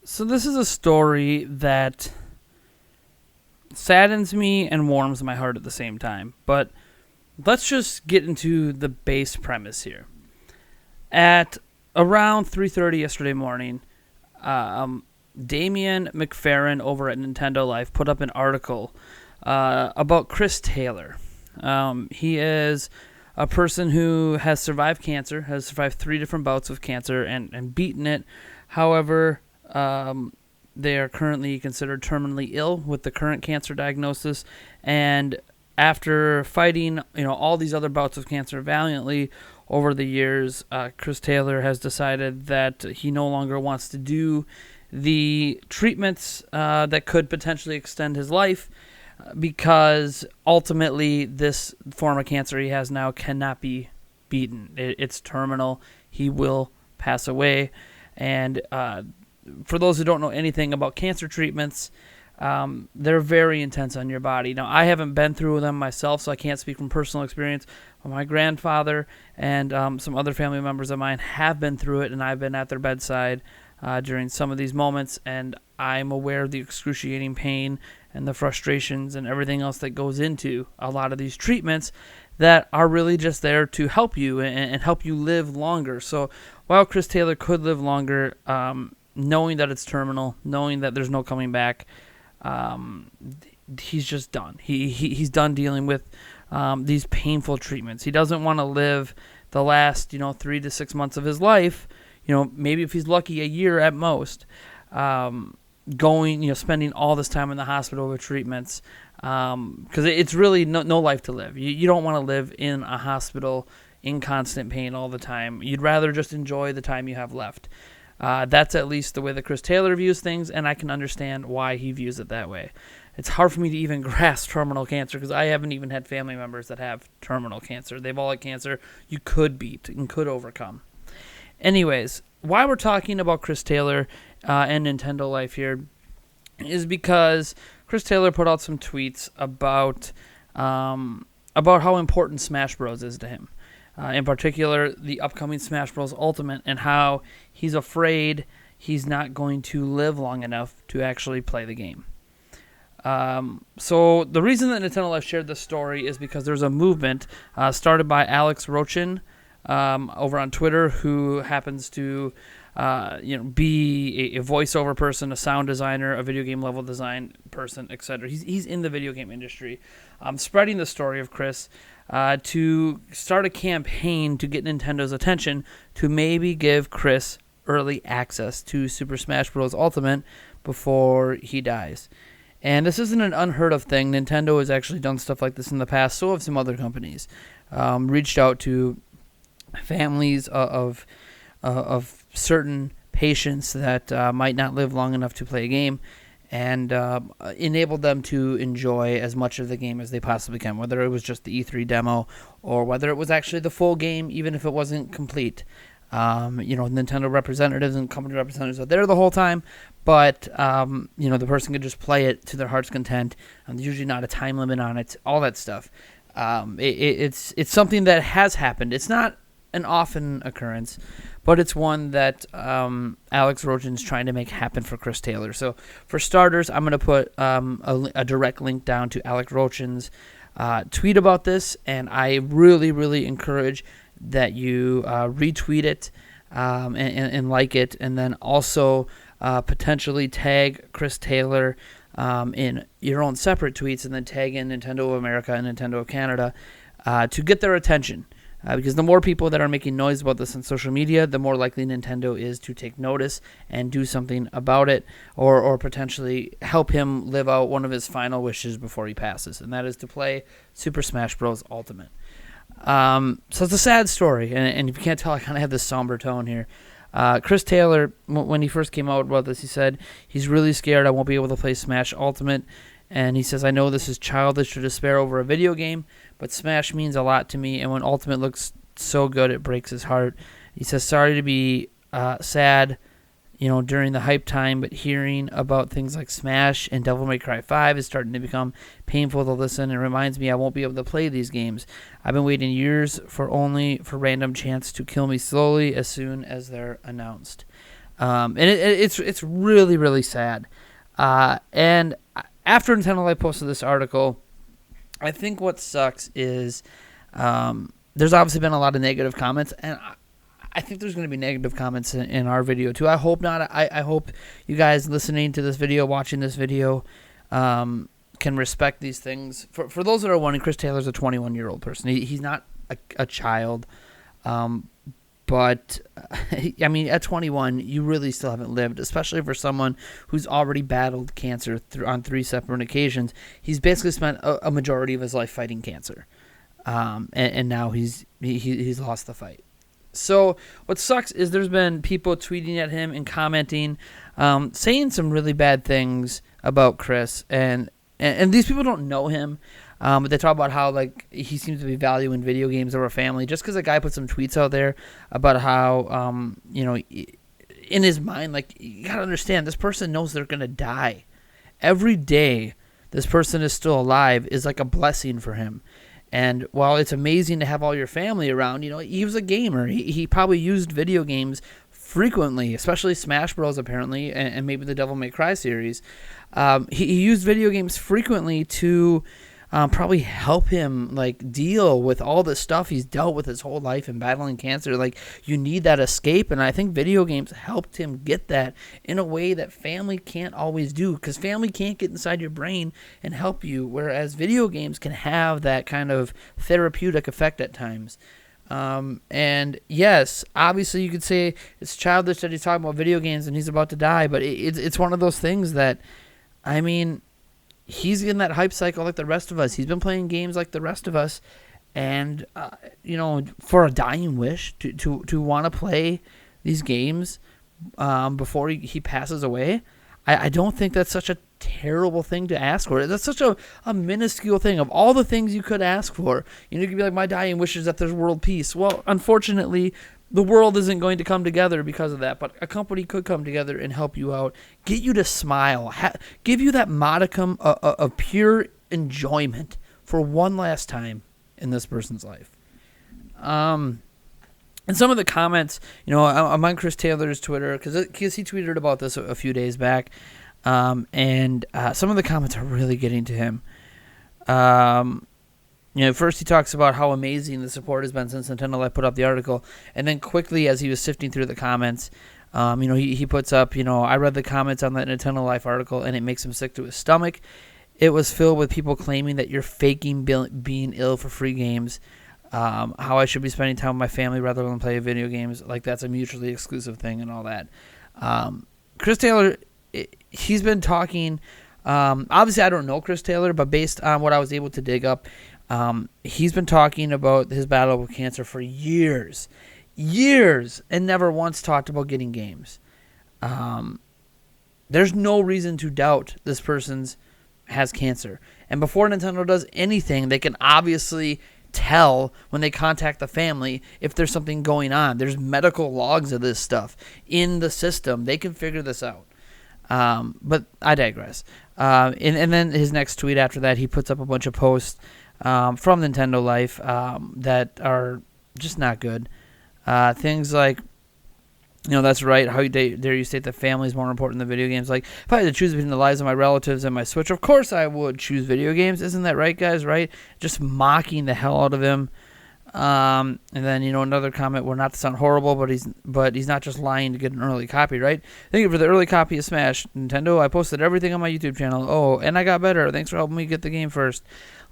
So this is a story that saddens me and warms my heart at the same time. But let's just get into the base premise here. At around 3:30 yesterday morning, Damian McFerrin over at Nintendo Life put up an article about Chris Taylor. He is a person who has survived cancer, has survived 3 different bouts of cancer and beaten it. However, they are currently considered terminally ill with the current cancer diagnosis, and after fighting, all these other bouts of cancer valiantly over the years, Chris Taylor has decided that he no longer wants to do the treatments that could potentially extend his life, because ultimately this form of cancer he has now cannot be beaten. It's terminal. He will pass away. And for those who don't know anything about cancer treatments, they're very intense on your body. Now, I haven't been through them myself, so I can't speak from personal experience. But my grandfather and some other family members of mine have been through it, and I've been at their bedside during some of these moments, and I'm aware of the excruciating pain and the frustrations and everything else that goes into a lot of these treatments that are really just there to help you and help you live longer. So while Chris Taylor could live longer, knowing that it's terminal, knowing that there's no coming back, he's just done. He's done dealing with these painful treatments. He doesn't want to live the last 3 to 6 months of his life, maybe if he's lucky a year at most, spending all this time in the hospital with treatments, because it's really no life to live. You don't want to live in a hospital in constant pain all the time. You'd rather just enjoy the time you have left. That's at least the way that Chris Taylor views things, and I can understand why he views it that way. It's hard for me to even grasp terminal cancer because I haven't even had family members that have terminal cancer. They've all had cancer you could beat and could overcome. Anyways, why we're talking about Chris Taylor and Nintendo Life here is because Chris Taylor put out some tweets about how important Smash Bros. Is to him. In particular, the upcoming Smash Bros. Ultimate, and how he's afraid he's not going to live long enough to actually play the game. So the reason that Nintendo Life shared this story is because there's a movement started by Alex Rochin over on Twitter, who happens to be a voiceover person, a sound designer, a video game level design person, etc. He's in the video game industry, spreading the story of Chris to start a campaign to get Nintendo's attention to maybe give Chris early access to Super Smash Bros. Ultimate before he dies. And this isn't an unheard of thing. Nintendo has actually done stuff like this in the past. So have some other companies. Reached out to families of certain patients that might not live long enough to play a game, and enabled them to enjoy as much of the game as they possibly can, whether it was just the E3 demo or whether it was actually the full game, even if it wasn't complete. Nintendo representatives and company representatives are there the whole time, but the person could just play it to their heart's content. There's usually not a time limit on it, all that stuff. It's something that has happened. It's not an often occurrence, but it's one that Alex Rochin's trying to make happen for Chris Taylor. So for starters, I'm going to put a direct link down to Alex Rochin's tweet about this, and I really, really encourage that you retweet it and like it, and then also potentially tag Chris Taylor in your own separate tweets, and then tag in Nintendo of America and Nintendo of Canada to get their attention. Because the more people that are making noise about this on social media, the more likely Nintendo is to take notice and do something about it, or potentially help him live out one of his final wishes before he passes, and that is to play Super Smash Bros. Ultimate. So it's a sad story, and if you can't tell, I kind of have this somber tone here. Chris Taylor, when he first came out about this, he said he's really scared I won't be able to play Smash Ultimate, and he says, I know this is childish to despair over a video game, but Smash means a lot to me, and when Ultimate looks so good, it breaks his heart. He says, sorry to be sad, during the hype time, but hearing about things like Smash and Devil May Cry 5 is starting to become painful to listen, and reminds me I won't be able to play these games. I've been waiting years for random chance to kill me slowly as soon as they're announced. And it's really, really sad. And after Nintendo Life posted this article, I think what sucks is there's obviously been a lot of negative comments, and I think there's going to be negative comments in our video too. I hope not. I hope you guys listening to this video, watching this video, can respect these things. For those that are wondering, Chris Taylor's a 21-year-old person. He's not a child. But, I mean, at 21, you really still haven't lived, especially for someone who's already battled cancer on 3 separate occasions. He's basically spent a majority of his life fighting cancer, and now he's lost the fight. So what sucks is there's been people tweeting at him and commenting, saying some really bad things about Chris, and these people don't know him. But they talk about how he seems to be valuing video games over family. Just because a guy put some tweets out there about how in his mind, you gotta understand, this person knows they're gonna die. Every day this person is still alive is like a blessing for him. And while it's amazing to have all your family around, he was a gamer. He probably used video games frequently, especially Smash Bros. Apparently, and maybe the Devil May Cry series. He used video games frequently to probably help him deal with all the stuff he's dealt with his whole life in battling cancer. You need that escape, and I think video games helped him get that in a way that family can't always do, because family can't get inside your brain and help you, whereas video games can have that kind of therapeutic effect at times. And yes, obviously you could say it's childish that he's talking about video games and he's about to die, but it's one of those things that, I mean, he's in that hype cycle like the rest of us. He's been playing games like the rest of us, and for a dying wish to want to play these games before he passes away, I don't think that's such a terrible thing to ask for. That's such a minuscule thing. Of all the things you could ask for, you could be like, my dying wish is that there's world peace. Well, unfortunately, the world isn't going to come together because of that, but a company could come together and help you out, get you to smile, give you that modicum of pure enjoyment for one last time in this person's life. And some of the comments, I'm on Chris Taylor's Twitter, because he tweeted about this a few days back, and some of the comments are really getting to him. First he talks about how amazing the support has been since Nintendo Life put up the article, and then quickly, as he was sifting through the comments, he puts up, I read the comments on that Nintendo Life article, and it makes him sick to his stomach. It was filled with people claiming that you're faking being ill for free games, how I should be spending time with my family rather than play video games, like that's a mutually exclusive thing and all that. Chris Taylor, he's been talking, obviously I don't know Chris Taylor, but based on what I was able to dig up, he's been talking about his battle with cancer for years, and never once talked about getting games. There's no reason to doubt this person's has cancer. And before Nintendo does anything, they can obviously tell when they contact the family if there's something going on. There's medical logs of this stuff in the system. They can figure this out. But I digress. And then his next tweet after that, he puts up a bunch of posts from Nintendo Life that are just not good. Things like, that's right, how dare you state that family is more important than video games. Like, if I had to choose between the lives of my relatives and my Switch, of course I would choose video games. Isn't that right, guys, right? Just mocking the hell out of him. And then, another comment, well, not to sound horrible, but he's not just lying to get an early copy, right? Thank you for the early copy of Smash. Nintendo, I posted everything on my YouTube channel. Oh, and I got better. Thanks for helping me get the game first.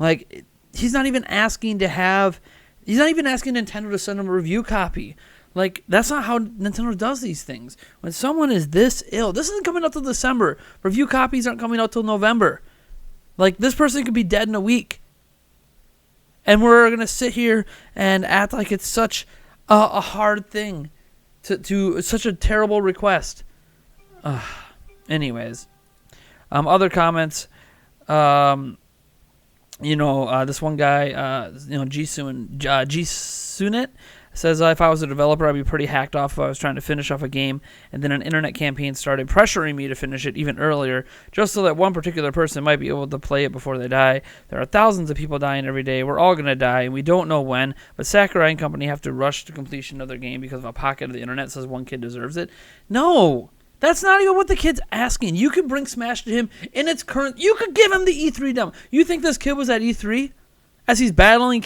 Like, he's not even asking Nintendo to send him a review copy. Like, that's not how Nintendo does these things. When someone is this ill, this isn't coming out till December. Review copies aren't coming out till November. Like, this person could be dead in a week. And we're going to sit here and act like it's such a hard thing, to such a terrible request. Anyways. Other comments. This one guy, G-Sunet, says, if I was a developer, I'd be pretty hacked off if I was trying to finish off a game, and then an internet campaign started pressuring me to finish it even earlier, just so that one particular person might be able to play it before they die. There are thousands of people dying every day. We're all going to die, and we don't know when, but Sakurai and company have to rush to completion of their game because of a pocket of the internet says one kid deserves it. No! That's not even what the kid's asking. You could bring Smash to him in its current... You could give him the E3 demo. You think this kid was at E3? As he's battling...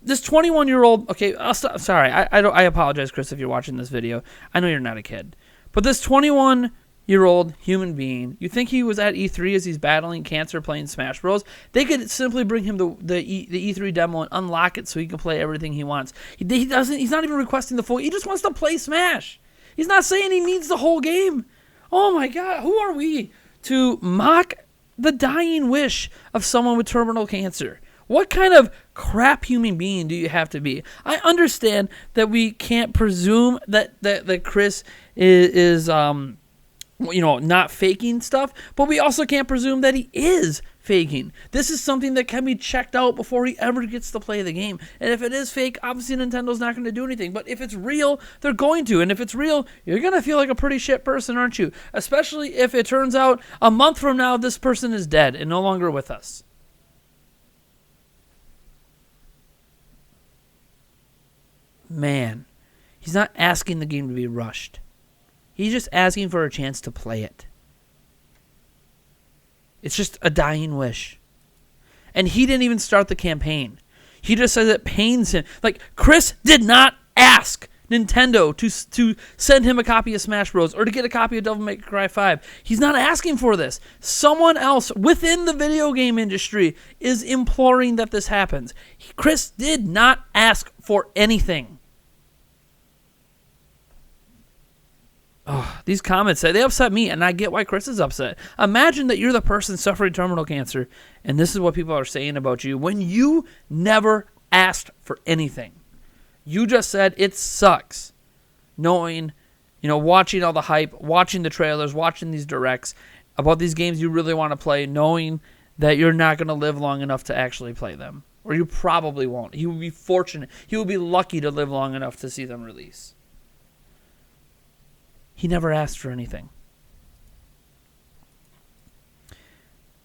This 21-year-old, okay, sorry, I apologize, Chris, if you're watching this video. I know you're not a kid. But this 21-year-old human being, you think he was at E3 as he's battling cancer playing Smash Bros? They could simply bring him the E3 demo and unlock it so he can play everything he wants. He's not even requesting the full, he just wants to play Smash. He's not saying he needs the whole game. Oh my God, who are we to mock the dying wish of someone with terminal cancer? What kind of crap human being do you have to be? I understand that we can't presume that Chris is not faking stuff, but we also can't presume that he is faking. This is something that can be checked out before he ever gets to play the game. And if it is fake, obviously Nintendo's not going to do anything. But if it's real, they're going to. And if it's real, you're going to feel like a pretty shit person, aren't you? Especially if it turns out a month from now this person is dead and no longer with us. Man, he's not asking the game to be rushed. He's just asking for a chance to play it. It's just a dying wish. And he didn't even start the campaign. He just says it pains him. Like, Chris did not ask Nintendo to send him a copy of Smash Bros. Or to get a copy of Devil May Cry 5. He's not asking for this. Someone else within the video game industry is imploring that this happens. Chris did not ask for anything. Oh, these comments, they upset me, and I get why Chris is upset. Imagine that you're the person suffering terminal cancer, and this is what people are saying about you when you never asked for anything. You just said it sucks, knowing, watching all the hype, watching the trailers, watching these directs about these games you really want to play, knowing that you're not going to live long enough to actually play them. Or you probably won't. He will be fortunate. He will be lucky to live long enough to see them release. He never asked for anything.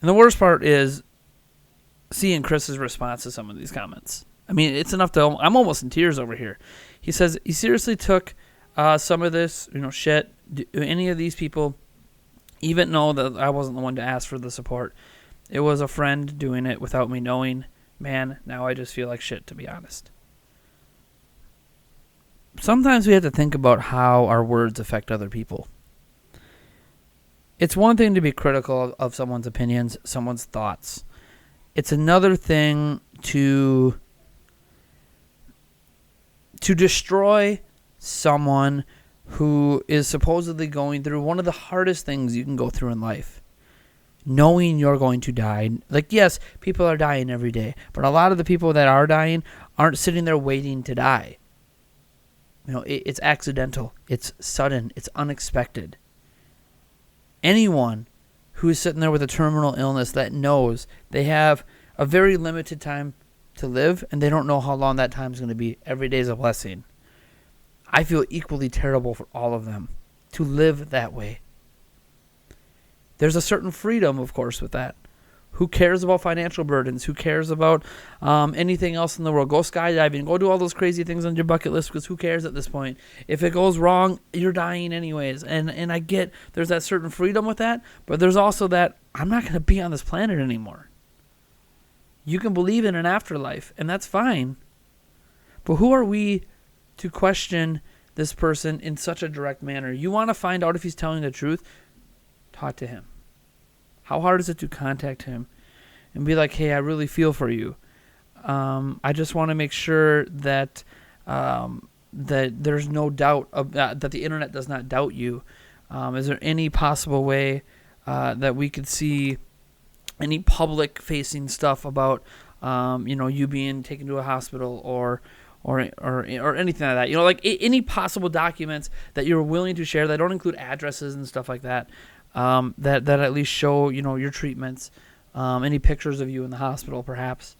And the worst part is seeing Chris's response to some of these comments. I mean, it's enough to... I'm almost in tears over here. He says, he seriously took some of this, shit. Do any of these people even know that I wasn't the one to ask for the support? It was a friend doing it without me knowing. Man, now I just feel like shit, to be honest. Sometimes we have to think about how our words affect other people. It's one thing to be critical of someone's opinions, someone's thoughts. It's another thing to destroy someone who is supposedly going through one of the hardest things you can go through in life. Knowing you're going to die. Like, yes, people are dying every day, but a lot of the people that are dying aren't sitting there waiting to die. It's accidental. It's sudden. It's unexpected. Anyone who is sitting there with a terminal illness that knows they have a very limited time to live and they don't know how long that time is going to be, every day is a blessing. I feel equally terrible for all of them to live that way. There's a certain freedom, of course, with that. Who cares about financial burdens? Who cares about anything else in the world? Go skydiving. Go do all those crazy things on your bucket list because who cares at this point? If it goes wrong, you're dying anyways. And I get there's that certain freedom with that, but there's also that I'm not going to be on this planet anymore. You can believe in an afterlife, and that's fine. But who are we to question this person in such a direct manner? You want to find out if he's telling the truth? Talk to him. How hard is it to contact him and be like, hey, I really feel for you. I just want to make sure that that there's no doubt that the internet does not doubt you. Is there any possible way that we could see any public-facing stuff about you being taken to a hospital or anything like that? Like any possible documents that you're willing to share that don't include addresses and stuff like that. That at least show, your treatments, any pictures of you in the hospital, perhaps,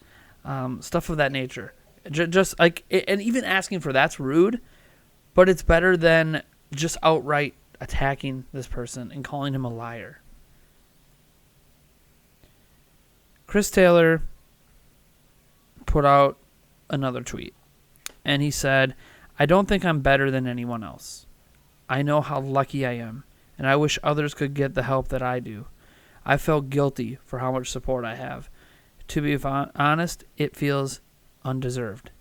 stuff of that nature. Just like, and even asking for that's rude, but it's better than just outright attacking this person and calling him a liar. Chris Taylor put out another tweet, and he said, "I don't think I'm better than anyone else. I know how lucky I am, and I wish others could get the help that I do. I felt guilty for how much support I have. To be honest, it feels undeserved.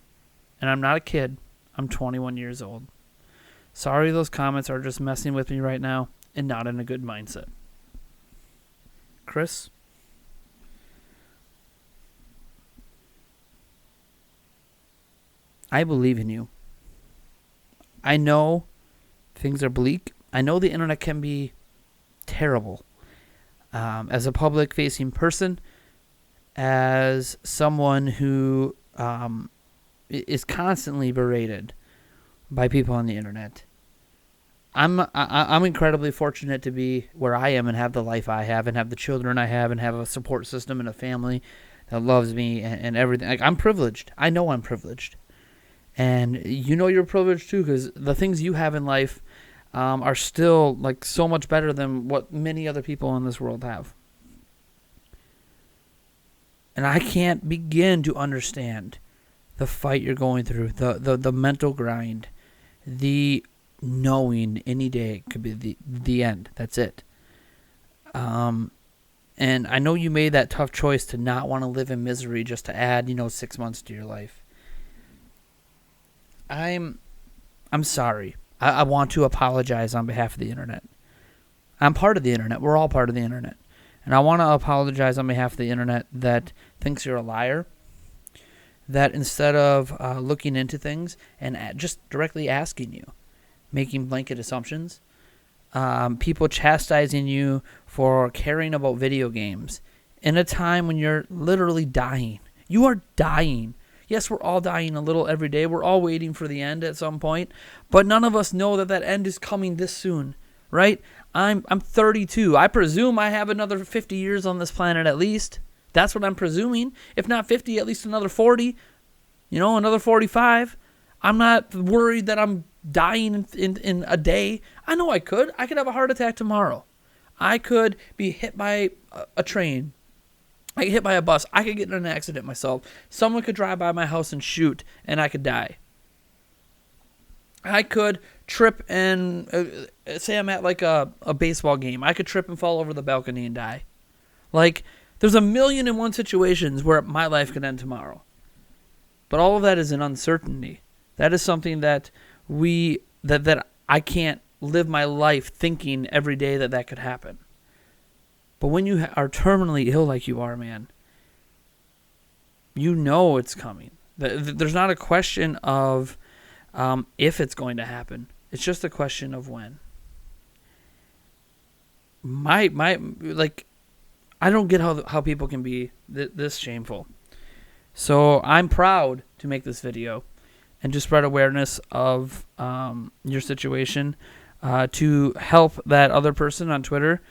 And I'm not a kid. I'm 21 years old. Sorry those comments are just messing with me right now and not in a good mindset." Chris? I believe in you. I know things are bleak. I know the internet can be terrible. As a public-facing person, as someone who is constantly berated by people on the internet, I'm incredibly fortunate to be where I am and have the life I have and have the children I have and have a support system and a family that loves me and everything. Like, I'm privileged. I know I'm privileged. And you know you're privileged too, because the things you have in life are still like so much better than what many other people in this world have. And I can't begin to understand the fight you're going through, the mental grind, the knowing any day it could be the end. That's it. And I know you made that tough choice to not want to live in misery just to add, 6 months to your life. I'm sorry. I want to apologize on behalf of the internet. I'm part of the internet. We're all part of the internet. And I want to apologize on behalf of the internet that thinks you're a liar. That instead of looking into things and just directly asking you, making blanket assumptions, people chastising you for caring about video games in a time when you're literally dying. You are dying. Yes, we're all dying a little every day. We're all waiting for the end at some point. But none of us know that end is coming this soon, right? I'm 32. I presume I have another 50 years on this planet at least. That's what I'm presuming. If not 50, at least another 40. Another 45. I'm not worried that I'm dying in a day. I know I could. I could have a heart attack tomorrow. I could be hit by a train. I get hit by a bus. I could get in an accident myself. Someone could drive by my house and shoot, and I could die. I could trip and, say I'm at like a baseball game. I could trip and fall over the balcony and die. Like, there's 1,000,001 situations where my life could end tomorrow. But all of that is an uncertainty. That is something that that I can't live my life thinking every day that could happen. But when you are terminally ill like you are, man, you know it's coming. There's not a question of if it's going to happen. It's just a question of when. I don't get how people can be this shameful. So I'm proud to make this video and to spread awareness of your situation, to help that other person on Twitter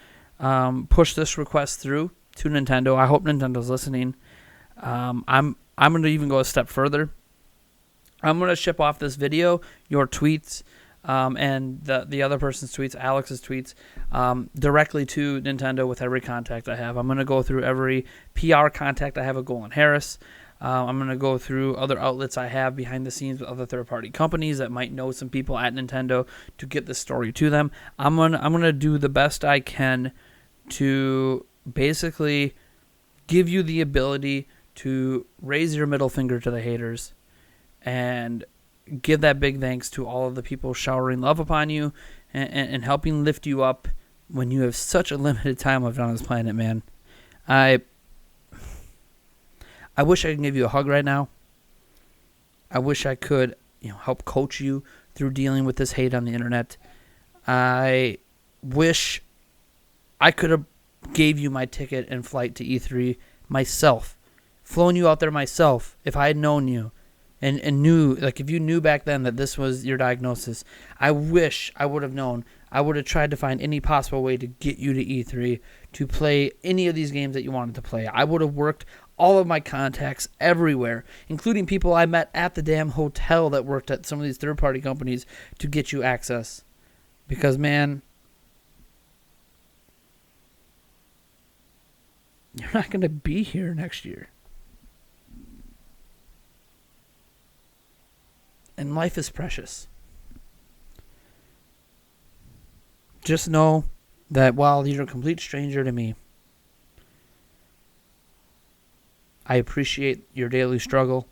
push this request through to Nintendo. I hope Nintendo's listening. I'm going to even go a step further. I'm going to ship off this video, your tweets, and the other person's tweets, Alex's tweets, directly to Nintendo with every contact I have. I'm going to go through every PR contact I have with Golan Harris. I'm going to go through other outlets I have behind the scenes with other third-party companies that might know some people at Nintendo to get this story to them. I'm gonna do the best I can to basically give you the ability to raise your middle finger to the haters and give that big thanks to all of the people showering love upon you and helping lift you up when you have such a limited time left on this planet, man. I wish I could give you a hug right now. I wish I could, help coach you through dealing with this hate on the internet. I wish I could have gave you my ticket and flight to E3 myself, flown you out there myself if I had known you and knew, like if you knew back then that this was your diagnosis. I wish I would have known. I would have tried to find any possible way to get you to E3 to play any of these games that you wanted to play. I would have worked all of my contacts everywhere, including people I met at the damn hotel that worked at some of these third-party companies to get you access. Because, man, you're not going to be here next year. And life is precious. Just know that while you're a complete stranger to me, I appreciate your daily struggle.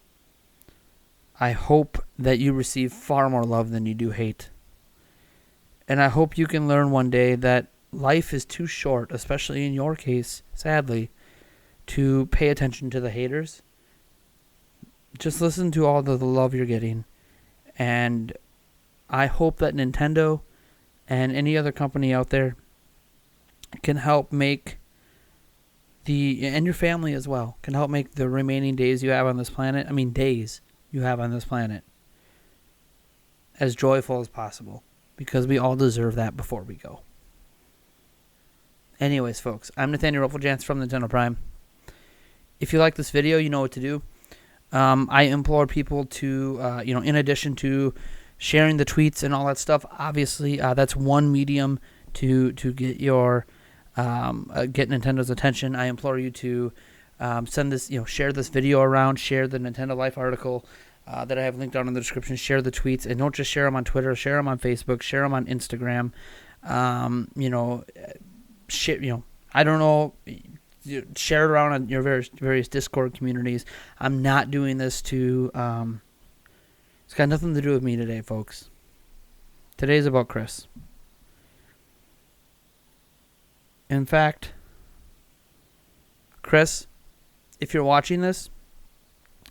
I hope that you receive far more love than you do hate. And I hope you can learn one day that life is too short, especially in your case, sadly, to pay attention to the haters. Just listen to all the love you're getting. And I hope that Nintendo and any other company out there can help make and your family as well, can help make the remaining days you have on this planet, days you have on this planet, as joyful as possible. Because we all deserve that before we go. Anyways, folks, I'm Nathaniel Rufflejans from Nintendo Prime. If you like this video, you know what to do. I implore people to, in addition to sharing the tweets and all that stuff, obviously that's one medium to get your get Nintendo's attention. I implore you to send this, share this video around, share the Nintendo Life article that I have linked down in the description, share the tweets, and don't just share them on Twitter, share them on Facebook, share them on Instagram. I don't know. Share it around on your various Discord communities. I'm not doing this to, it's got nothing to do with me today, folks. Today's about Chris. In fact, Chris, if you're watching this,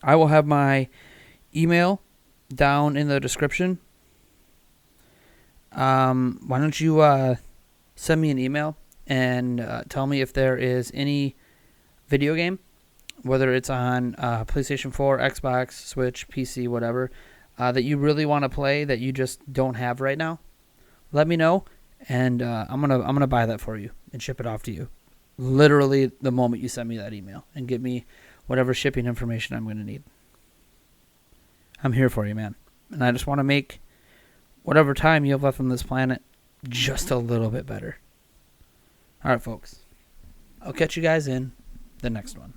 I will have my email down in the description. Why don't you send me an email and tell me if there is any video game, whether it's on PlayStation 4, Xbox, Switch, PC, whatever, that you really want to play that you just don't have right now. Let me know, and I'm gonna buy that for you and ship it off to you, literally the moment you send me that email, and get me whatever shipping information I'm gonna need. I'm here for you, man, and I just want to make whatever time you have left on this planet just a little bit better. All right, folks. I'll catch you guys in the next one.